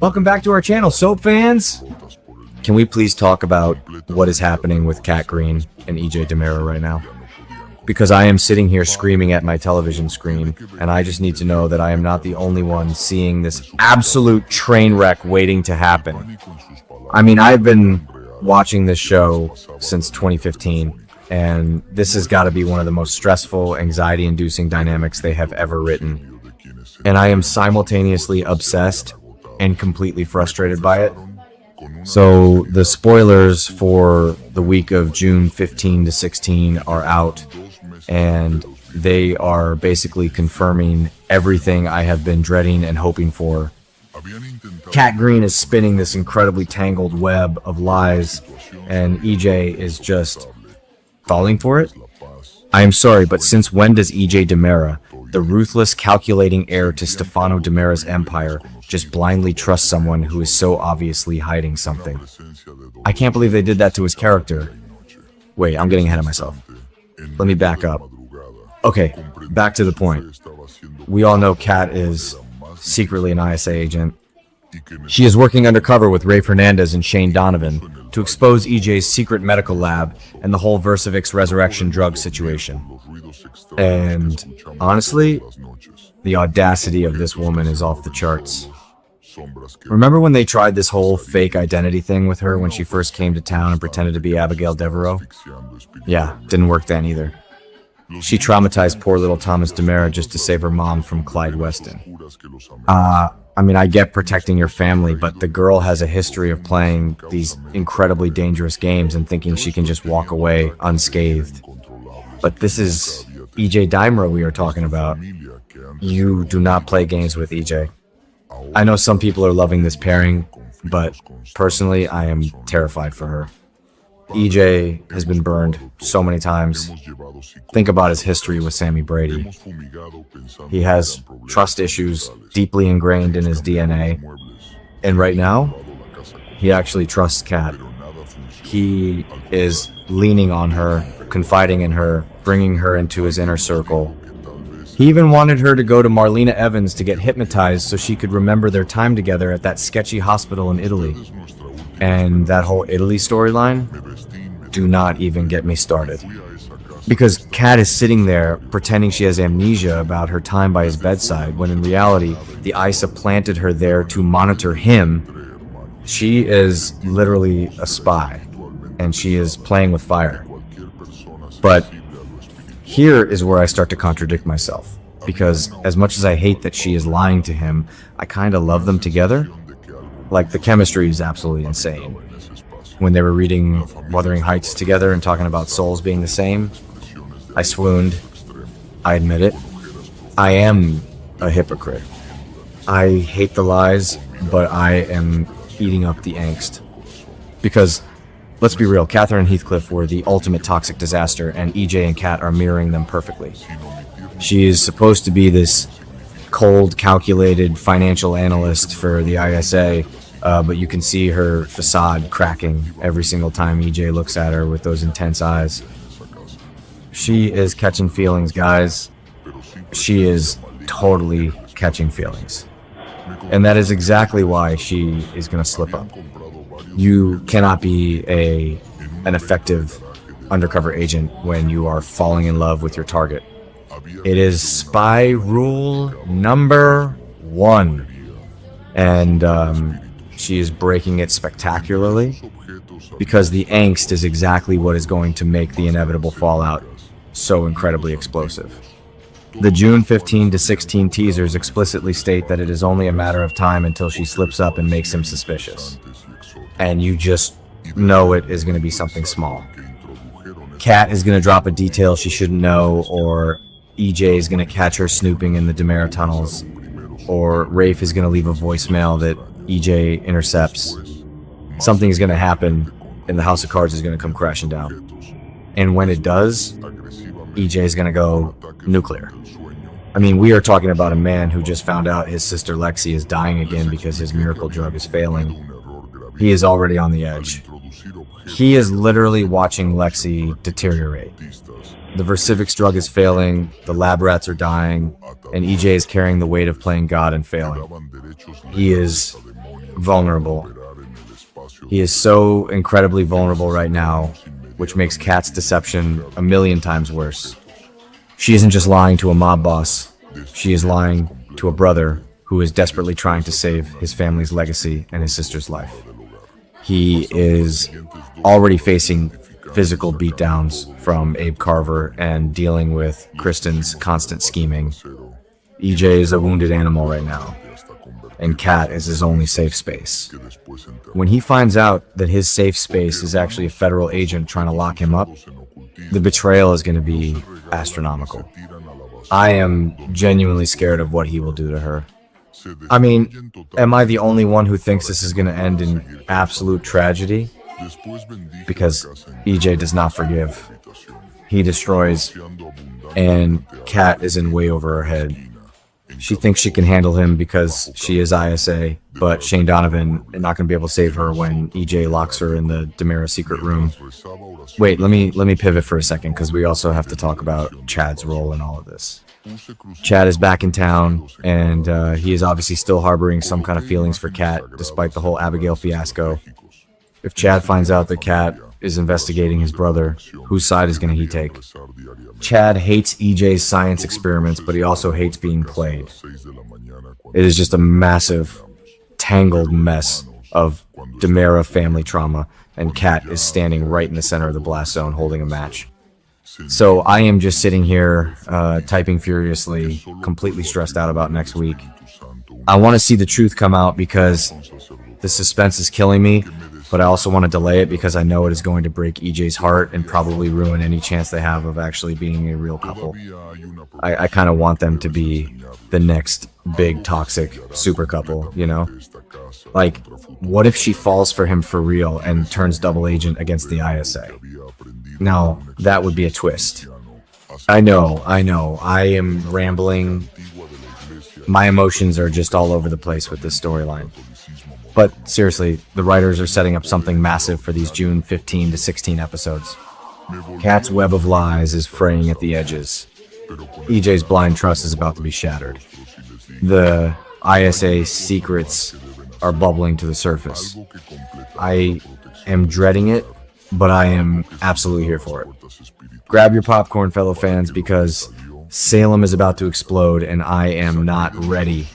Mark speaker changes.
Speaker 1: Welcome back to our channel, Soap fans! Can we please talk about what is happening with Cat Greene and EJ DiMera right now? Because I am sitting here screaming at my television screen, and I just need to know that I am not the only one seeing this absolute train wreck waiting to happen. I mean, I've been watching this show since 2015, and this has got to be one of the most stressful, anxiety-inducing dynamics they have ever written. And I am simultaneously obsessed and completely frustrated by it. So the spoilers for the week of June 15 to 16 are out, and they are basically confirming everything I have been dreading and hoping for. Cat Greene is spinning this incredibly tangled web of lies, and EJ is just falling for it. I am sorry, but since when does EJ DiMera, the ruthless, calculating heir to Stefano DiMera's empire, just blindly trust someone who is so obviously hiding something? I can't believe they did that to his character. Wait, I'm getting ahead of myself. Let me back up. Okay, back to the point. We all know Cat is secretly an ISA agent. She is working undercover with Rafe Hernandez and Shane Donovan to expose EJ's secret medical lab and the whole Versivix resurrection drug situation. And honestly, the audacity of this woman is off the charts. Remember when they tried this whole fake identity thing with her when she first came to town and pretended to be Abigail Devereaux? Yeah, didn't work then either. She traumatized poor little Thomas DiMera just to save her mom from Clyde Weston. I mean, I get protecting your family, but the girl has a history of playing these incredibly dangerous games and thinking she can just walk away unscathed. But this is EJ DiMera we are talking about. You do not play games with EJ. I know some people are loving this pairing, but personally, I am terrified for her. EJ has been burned so many times. Think about his history with Sammy Brady. He has trust issues deeply ingrained in his DNA. And right now, he actually trusts Cat. He is leaning on her, confiding in her, bringing her into his inner circle. He even wanted her to go to Marlena Evans to get hypnotized so she could remember their time together at that sketchy hospital in Italy. And that whole Italy storyline, do not even get me started. Because Cat is sitting there pretending she has amnesia about her time by his bedside, when in reality, the ISA planted her there to monitor him. She is literally a spy, and she is playing with fire. But here is where I start to contradict myself, because as much as I hate that she is lying to him, I kind of love them together. Like, the chemistry is absolutely insane. When they were reading Wuthering Heights together and talking about souls being the same, I swooned. I admit it. I am a hypocrite. I hate the lies, but I am eating up the angst. Because, let's be real, Catherine and Heathcliff were the ultimate toxic disaster, and EJ and Cat are mirroring them perfectly. She is supposed to be this cold, calculated financial analyst for the ISA, but you can see her facade cracking every single time EJ looks at her with those intense eyes. She is catching feelings, guys. She is totally catching feelings. And that is exactly why she is going to slip up. You cannot be an effective undercover agent when you are falling in love with your target. It is spy rule number 1. And she is breaking it spectacularly, because the angst is exactly what is going to make the inevitable fallout so incredibly explosive. The June 15 to 16 teasers explicitly state that it is only a matter of time until she slips up and makes him suspicious. And you just know it is going to be something small. Cat is going to drop a detail she shouldn't know, or EJ is going to catch her snooping in the DiMera tunnels, or Rafe is going to leave a voicemail that EJ intercepts. Something is going to happen, and the house of cards is going to come crashing down. And when it does, EJ is going to go nuclear. I mean, we are talking about a man who just found out his sister Lexie is dying again because his miracle drug is failing. He is already on the edge. He is literally watching Lexie deteriorate. The Versivix drug is failing, the lab rats are dying, and EJ is carrying the weight of playing God and failing. He is vulnerable. He is so incredibly vulnerable right now, which makes Cat's deception a million times worse. She isn't just lying to a mob boss, she is lying to a brother who is desperately trying to save his family's legacy and his sister's life. He is already facing physical beatdowns from Abe Carver and dealing with Kristen's constant scheming. EJ is a wounded animal right now, and Cat is his only safe space. When he finds out that his safe space is actually a federal agent trying to lock him up, the betrayal is going to be astronomical. I am genuinely scared of what he will do to her. I mean, am I the only one who thinks this is going to end in absolute tragedy? Because EJ does not forgive. He destroys, and Cat is in way over her head. She thinks she can handle him because she is ISA, but Shane Donovan is not going to be able to save her when EJ locks her in the DiMera secret room. Wait, let me pivot for a second, because we also have to talk about Chad's role in all of this. Chad is back in town, and he is obviously still harboring some kind of feelings for Cat, despite the whole Abigail fiasco. If Chad finds out that Cat is investigating his brother, whose side is going to he take? Chad hates EJ's science experiments, but he also hates being played. It is just a massive, tangled mess of DiMera family trauma, and Cat is standing right in the center of the blast zone holding a match. So I am just sitting here, typing furiously, completely stressed out about next week. I want to see the truth come out because the suspense is killing me, but I also want to delay it because I know it is going to break EJ's heart and probably ruin any chance they have of actually being a real couple. I kind of want them to be the next big toxic super couple, you know? Like, what if she falls for him for real and turns double agent against the ISA? Now, that would be a twist. I know, I am rambling. My emotions are just all over the place with this storyline. But seriously, the writers are setting up something massive for these June 15 to 16 episodes. Cat's web of lies is fraying at the edges. EJ's blind trust is about to be shattered. The ISA secrets are bubbling to the surface. I am dreading it, but I am absolutely here for it. Grab your popcorn, fellow fans, because Salem is about to explode and I am not ready.